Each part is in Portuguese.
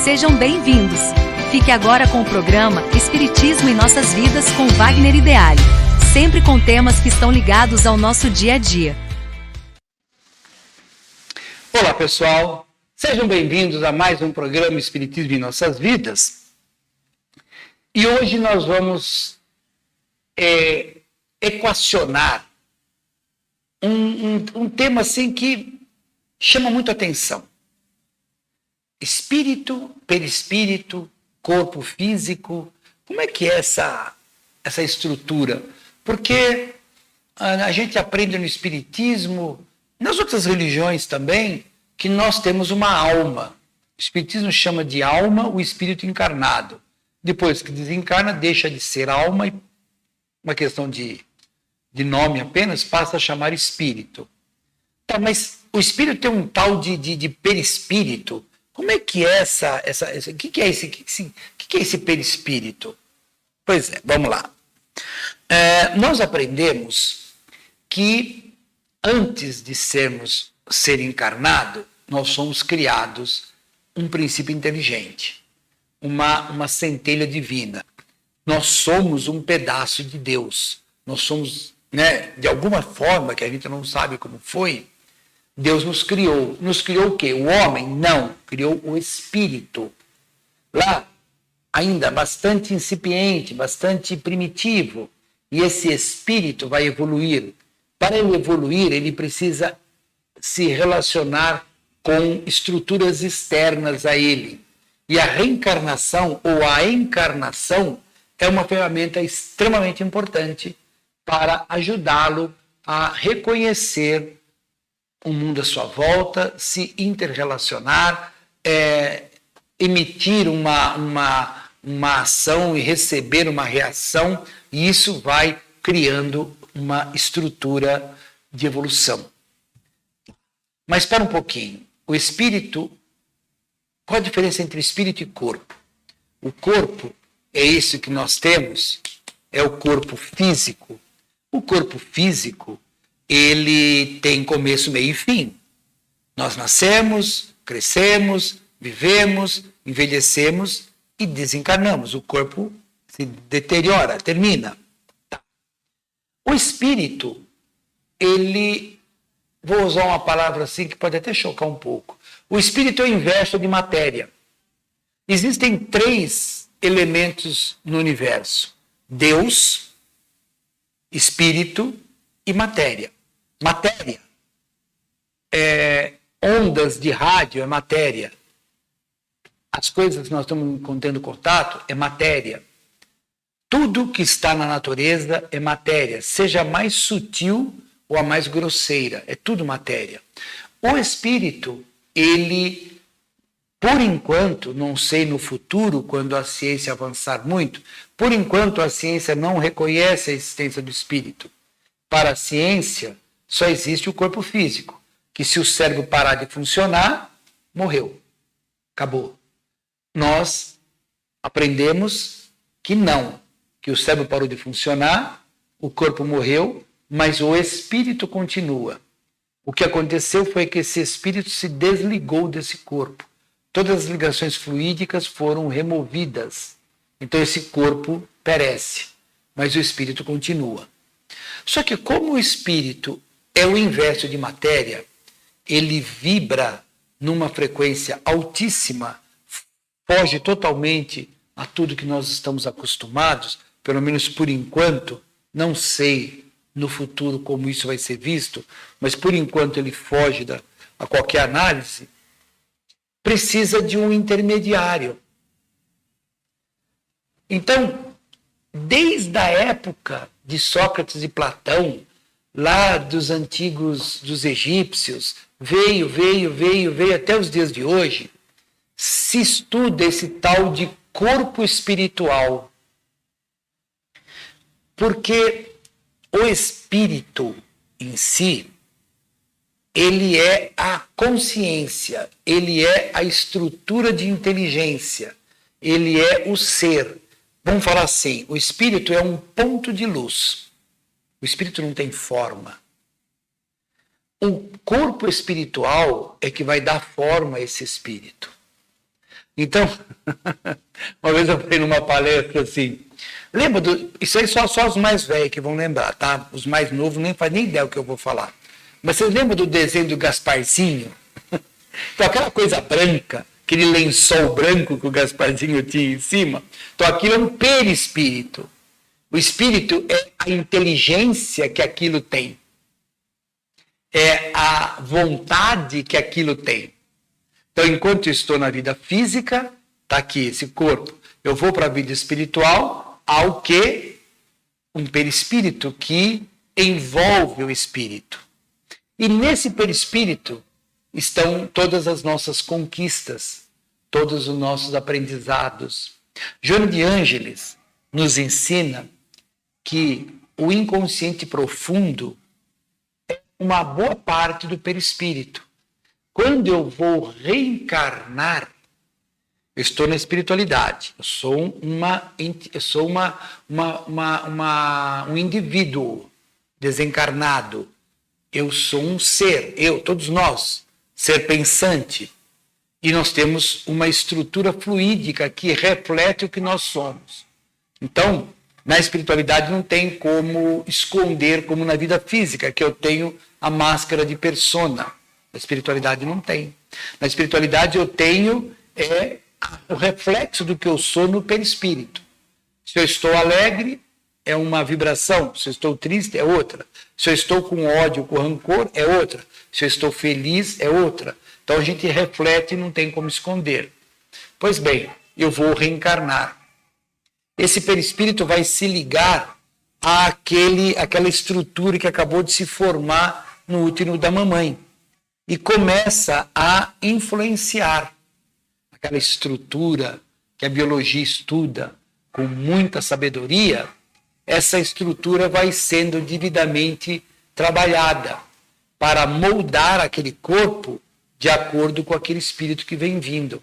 Sejam bem-vindos. Fique agora com o programa Espiritismo em Nossas Vidas com Wagner Ideale, sempre com temas que estão ligados ao nosso dia a dia. Olá, pessoal. Sejam bem-vindos a mais um programa Espiritismo em Nossas Vidas. E hoje nós vamos equacionar um tema assim que chama muito atenção. Espírito, perispírito, corpo físico, como é que é essa estrutura? Porque a gente aprende no Espiritismo, nas outras religiões também, que nós temos uma alma. O Espiritismo chama de alma o espírito encarnado. Depois que desencarna, deixa de ser alma e uma questão de nome apenas, passa a chamar espírito. Tá, mas o espírito tem um tal de perispírito. Como é que é o que é esse perispírito? Pois é, vamos lá. Nós aprendemos que antes de sermos ser encarnado, nós somos criados um princípio inteligente, uma centelha divina. Nós somos um pedaço de Deus. Nós somos, de alguma forma, que a gente não sabe como foi, Deus nos criou. Nos criou o quê? O homem? Não. Criou o espírito. Lá, ainda bastante incipiente, bastante primitivo. E esse espírito vai evoluir. Para ele evoluir, ele precisa se relacionar com estruturas externas a ele. E a reencarnação ou a encarnação é uma ferramenta extremamente importante para ajudá-lo a reconhecer o mundo à sua volta, se interrelacionar, emitir uma ação e receber uma reação, e isso vai criando uma estrutura de evolução. Mas espera um pouquinho. O espírito, qual a diferença entre espírito e corpo? O corpo é isso que nós temos, é o corpo físico. O corpo físico, ele tem começo, meio e fim. Nós nascemos, crescemos, vivemos, envelhecemos e desencarnamos. O corpo se deteriora, termina. Tá. O espírito, ele, vou usar uma palavra assim que pode até chocar um pouco. O espírito é o inverso de matéria. Existem 3 elementos no universo: Deus, espírito e matéria. Matéria ondas de rádio é matéria. As coisas que nós estamos tendo contato é matéria. Tudo que está na natureza é matéria, seja a mais sutil ou a mais grosseira, é tudo matéria. O espírito, ele, por enquanto, não sei no futuro, quando a ciência avançar muito, por enquanto a ciência não reconhece a existência do espírito. Para a ciência, só existe o corpo físico, que se o cérebro parar de funcionar, morreu. Acabou. Nós aprendemos que não, que o cérebro parou de funcionar, o corpo morreu, mas o espírito continua. O que aconteceu foi que esse espírito se desligou desse corpo. Todas as ligações fluídicas foram removidas. Então esse corpo perece, mas o espírito continua. Só que como o espírito é o inverso de matéria, ele vibra numa frequência altíssima, foge totalmente a tudo que nós estamos acostumados, pelo menos por enquanto, não sei no futuro como isso vai ser visto, mas por enquanto ele foge a qualquer análise, precisa de um intermediário. Então, desde a época de Sócrates e Platão, lá dos antigos, dos egípcios, veio até os dias de hoje, se estuda esse tal de corpo espiritual. Porque o espírito em si, ele é a consciência, ele é a estrutura de inteligência, ele é o ser. Vamos falar assim, o espírito é um ponto de luz. O espírito não tem forma. O corpo espiritual é que vai dar forma a esse espírito. Então, uma vez eu fui numa palestra assim, lembra isso aí só os mais velhos que vão lembrar, tá? Os mais novos nem fazem nem ideia o que eu vou falar. Mas vocês lembram do desenho do Gasparzinho? Então, aquela coisa branca, aquele lençol branco que o Gasparzinho tinha em cima, então aquilo é um perispírito. O espírito é a inteligência que aquilo tem. É a vontade que aquilo tem. Então, enquanto eu estou na vida física, está aqui esse corpo. Eu vou para a vida espiritual, há o quê? Um perispírito que envolve o espírito. E nesse perispírito estão todas as nossas conquistas, todos os nossos aprendizados. Joana de Ângeles nos ensina que o inconsciente profundo é uma boa parte do perispírito. Quando eu vou reencarnar, eu estou na espiritualidade. Eu sou um indivíduo desencarnado. Eu sou um ser, todos nós, ser pensante. E nós temos uma estrutura fluídica que reflete o que nós somos. Então, na espiritualidade não tem como esconder, como na vida física, que eu tenho a máscara de persona. Na espiritualidade não tem. Na espiritualidade eu tenho o reflexo do que eu sou no perispírito. Se eu estou alegre, é uma vibração. Se eu estou triste, é outra. Se eu estou com ódio, com rancor, é outra. Se eu estou feliz, é outra. Então a gente reflete e não tem como esconder. Pois bem, eu vou reencarnar. Esse perispírito vai se ligar àquela estrutura que acabou de se formar no útero da mamãe. E começa a influenciar aquela estrutura que a biologia estuda com muita sabedoria. Essa estrutura vai sendo devidamente trabalhada para moldar aquele corpo de acordo com aquele espírito que vem vindo.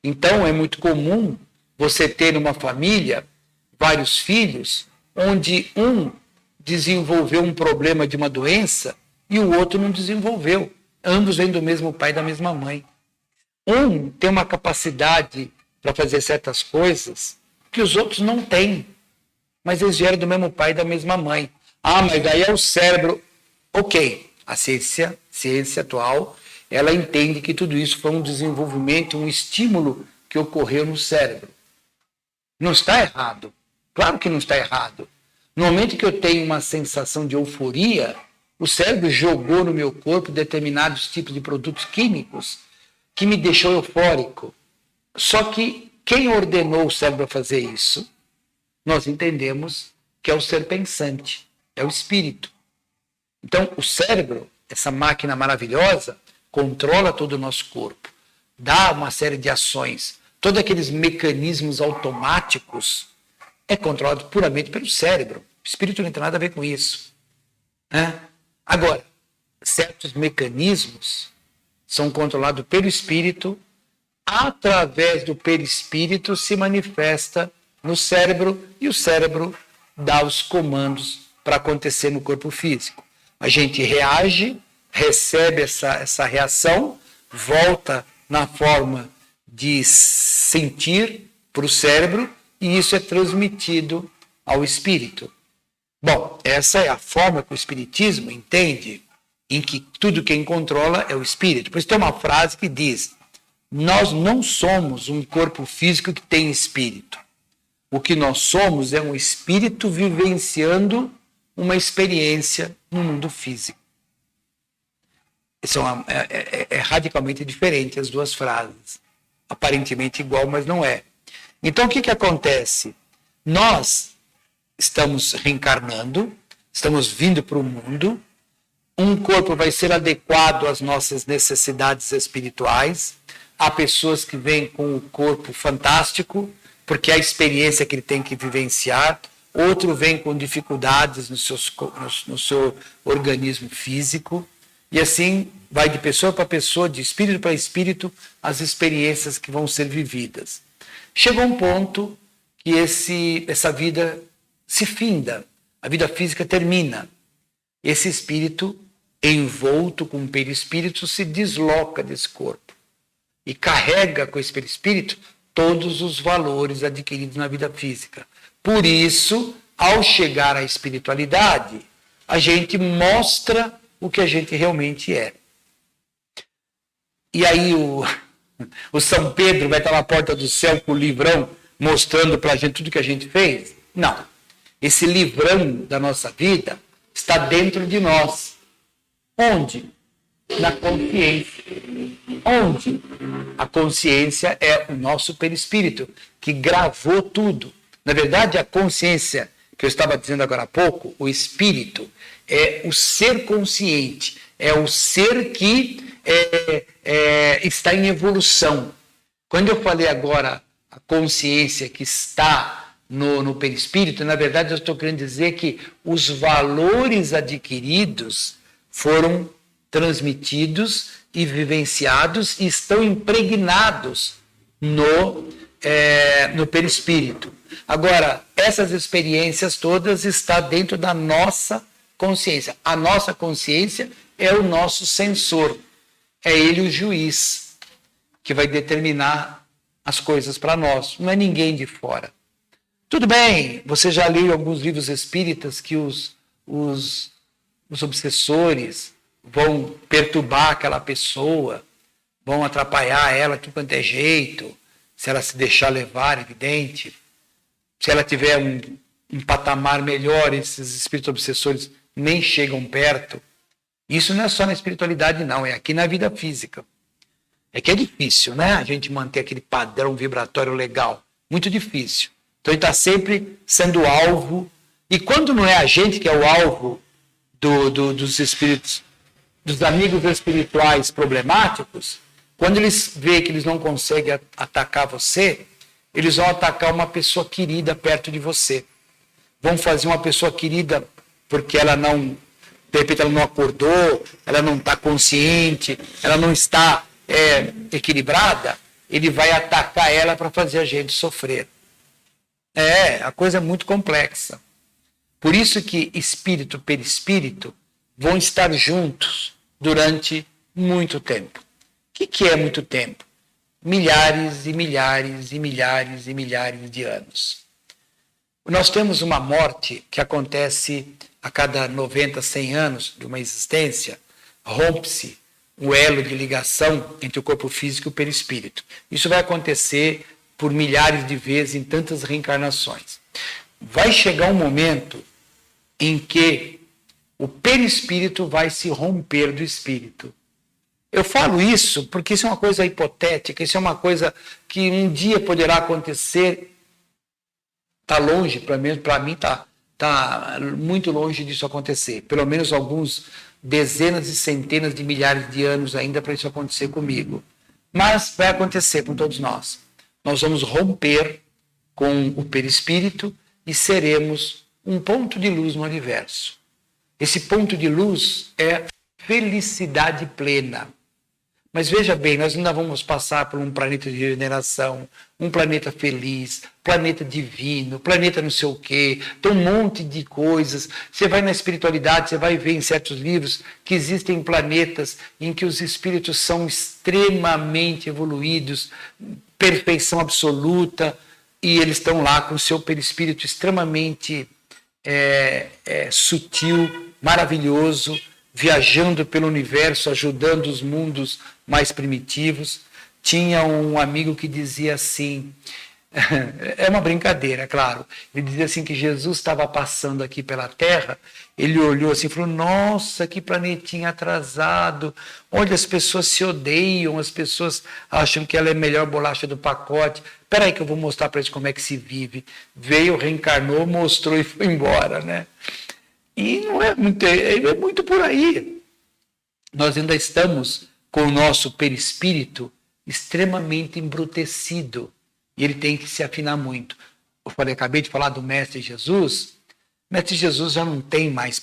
Então, é muito comum você ter numa família vários filhos, onde um desenvolveu um problema de uma doença e o outro não desenvolveu. Ambos vêm do mesmo pai e da mesma mãe. Um tem uma capacidade para fazer certas coisas que os outros não têm. Mas eles vieram do mesmo pai e da mesma mãe. Ah, mas daí é o cérebro. Ok, a ciência atual, ela entende que tudo isso foi um desenvolvimento, um estímulo que ocorreu no cérebro. Não está errado. Claro que não está errado. No momento que eu tenho uma sensação de euforia, o cérebro jogou no meu corpo determinados tipos de produtos químicos que me deixou eufórico. Só que quem ordenou o cérebro a fazer isso? Nós entendemos que é o ser pensante, é o espírito. Então, o cérebro, essa máquina maravilhosa, controla todo o nosso corpo, dá uma série de ações. Todos aqueles mecanismos automáticos é controlado puramente pelo cérebro. O espírito não tem nada a ver com isso. Né? Agora, certos mecanismos são controlados pelo espírito, através do perispírito se manifesta no cérebro e o cérebro dá os comandos para acontecer no corpo físico. A gente reage, recebe essa reação, volta na forma de sentir para o cérebro e isso é transmitido ao espírito. Bom, essa é a forma que o espiritismo entende, em que tudo quem controla é o espírito. Por isso tem uma frase que diz: nós não somos um corpo físico que tem espírito. O que nós somos é um espírito vivenciando uma experiência no mundo físico. É radicalmente diferente as duas frases. Aparentemente igual, mas não é. Então, o que acontece? Nós estamos reencarnando, estamos vindo para o mundo, um corpo vai ser adequado às nossas necessidades espirituais, há pessoas que vêm com o corpo fantástico, porque é a experiência que ele tem que vivenciar, outro vem com dificuldades no seu organismo físico, e assim vai de pessoa para pessoa, de espírito para espírito, as experiências que vão ser vividas. Chega um ponto que essa vida se finda, a vida física termina. Esse espírito, envolto com o perispírito, se desloca desse corpo. e carrega com esse perispírito todos os valores adquiridos na vida física. Por isso, ao chegar à espiritualidade, a gente mostra o que a gente realmente é. E aí o São Pedro vai estar na porta do céu com o livrão mostrando para a gente tudo que a gente fez? Não. Esse livrão da nossa vida está dentro de nós. Onde? Na consciência. Onde? A consciência é o nosso perispírito, que gravou tudo. Na verdade, a consciência, que eu estava dizendo agora há pouco, o espírito, é o ser consciente, é o ser que está em evolução. Quando eu falei agora a consciência que está no perispírito, na verdade eu estou querendo dizer que os valores adquiridos foram transmitidos e vivenciados e estão impregnados no perispírito. Agora, essas experiências todas estão dentro da nossa consciência. A nossa consciência é o nosso sensor, é ele o juiz que vai determinar as coisas para nós, não é ninguém de fora. Tudo bem, você já leu alguns livros espíritas que os obsessores vão perturbar aquela pessoa, vão atrapalhar ela de quanto é jeito, se ela se deixar levar, evidente. Se ela tiver um patamar melhor, esses espíritos obsessores nem chegam perto. Isso não é só na espiritualidade, não, é aqui na vida física. É que é difícil, né? A gente manter aquele padrão vibratório legal. Muito difícil. Então ele está sempre sendo alvo. E quando não é a gente que é o alvo dos espíritos, dos amigos espirituais problemáticos, quando eles veem que eles não conseguem atacar você, eles vão atacar uma pessoa querida perto de você. Vão fazer uma pessoa querida porque ela não, de repente ela não acordou, ela não está consciente, ela não está equilibrada, ele vai atacar ela para fazer a gente sofrer. A coisa é muito complexa. Por isso que espírito e perispírito vão estar juntos durante muito tempo. O que é muito tempo? Milhares e milhares e milhares e milhares de anos. Nós temos uma morte que acontece a cada 90, 100 anos de uma existência, rompe-se o elo de ligação entre o corpo físico e o perispírito. Isso vai acontecer por milhares de vezes em tantas reencarnações. Vai chegar um momento em que o perispírito vai se romper do espírito. Eu falo isso porque isso é uma coisa hipotética, isso é uma coisa que um dia poderá acontecer. Está longe, para mim está muito longe disso acontecer. Pelo menos alguns dezenas e centenas de milhares de anos ainda para isso acontecer comigo. Mas vai acontecer com todos nós. Nós vamos romper com o perispírito e seremos um ponto de luz no universo. Esse ponto de luz é felicidade plena. Mas veja bem, nós ainda vamos passar por um planeta de regeneração, um planeta feliz, planeta divino, planeta não sei o quê, tem um monte de coisas. Você vai na espiritualidade, você vai ver em certos livros que existem planetas em que os espíritos são extremamente evoluídos, perfeição absoluta, e eles estão lá com o seu perispírito extremamente sutil, maravilhoso, viajando pelo universo, ajudando os mundos mais primitivos. Tinha um amigo que dizia assim, é uma brincadeira, claro, ele dizia assim que Jesus estava passando aqui pela Terra, ele olhou assim e falou, nossa, que planetinha atrasado, olha, as pessoas se odeiam, as pessoas acham que ela é a melhor bolacha do pacote, espera aí que eu vou mostrar para eles como é que se vive. Veio, reencarnou, mostrou e foi embora, né? E não é muito por aí. Nós ainda estamos com o nosso perispírito extremamente embrutecido. E ele tem que se afinar muito. Acabei de falar do Mestre Jesus. O Mestre Jesus já não tem mais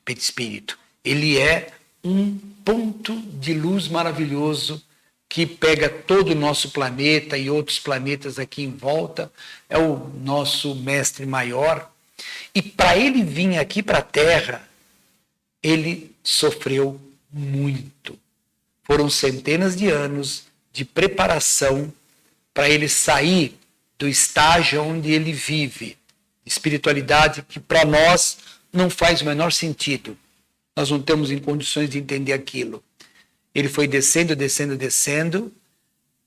perispírito. Ele é um ponto de luz maravilhoso que pega todo o nosso planeta e outros planetas aqui em volta. É o nosso Mestre maior. E para ele vir aqui para a Terra, ele sofreu muito. Foram centenas de anos de preparação para ele sair do estágio onde ele vive, espiritualidade que para nós não faz o menor sentido. Nós não estamos em condições de entender aquilo. Ele foi descendo, descendo, descendo,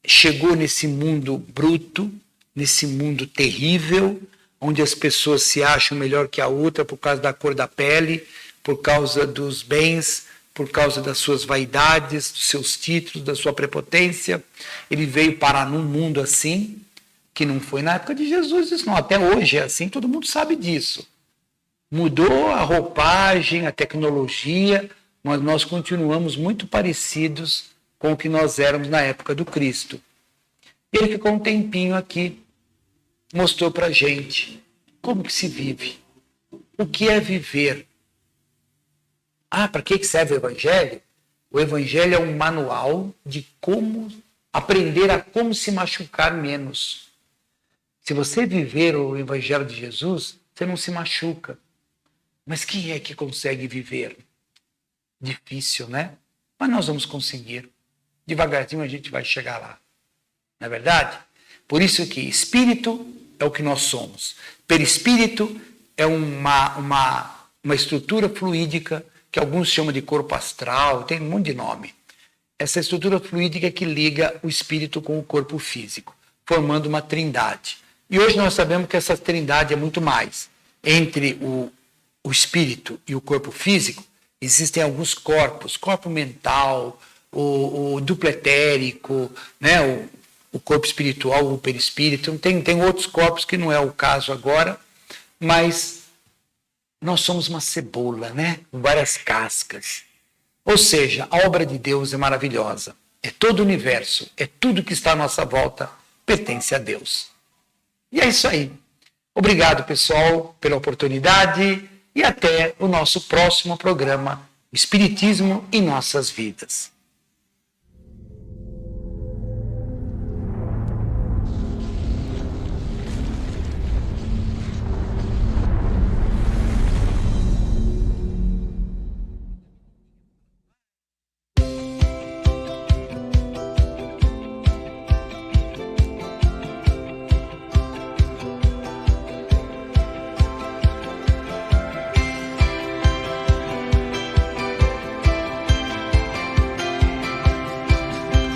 chegou nesse mundo bruto, nesse mundo terrível, onde as pessoas se acham melhor que a outra por causa da cor da pele, por causa dos bens, por causa das suas vaidades, dos seus títulos, da sua prepotência. Ele veio parar num mundo assim, que não foi na época de Jesus, isso não. Até hoje é assim, todo mundo sabe disso. Mudou a roupagem, a tecnologia, mas nós continuamos muito parecidos com o que nós éramos na época do Cristo. Ele ficou um tempinho aqui, mostrou para a gente como que se vive, o que é viver. Para que serve o Evangelho? O Evangelho é um manual de como aprender a como se machucar menos. Se você viver o Evangelho de Jesus, você não se machuca. Mas quem é que consegue viver? Difícil, né? Mas nós vamos conseguir. Devagarzinho a gente vai chegar lá. Não é verdade? Por isso que espírito é o que nós somos. Perispírito é uma estrutura fluídica que alguns chamam de corpo astral, tem um monte de nome. Essa estrutura fluídica que liga o espírito com o corpo físico, formando uma trindade. E hoje nós sabemos que essa trindade é muito mais. Entre o espírito e o corpo físico, existem alguns corpos, corpo mental, o duplo etérico, né? O corpo espiritual, o perispírito. Tem outros corpos que não é o caso agora, mas nós somos uma cebola, né? Com várias cascas. Ou seja, a obra de Deus é maravilhosa. É todo o universo, é tudo que está à nossa volta, pertence a Deus. E é isso aí. Obrigado, pessoal, pela oportunidade e até o nosso próximo programa Espiritismo em Nossas Vidas.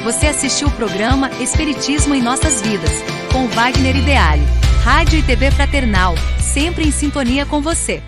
Você assistiu o programa Espiritismo em Nossas Vidas, com Wagner Ideale. Rádio e TV Fraternal, sempre em sintonia com você.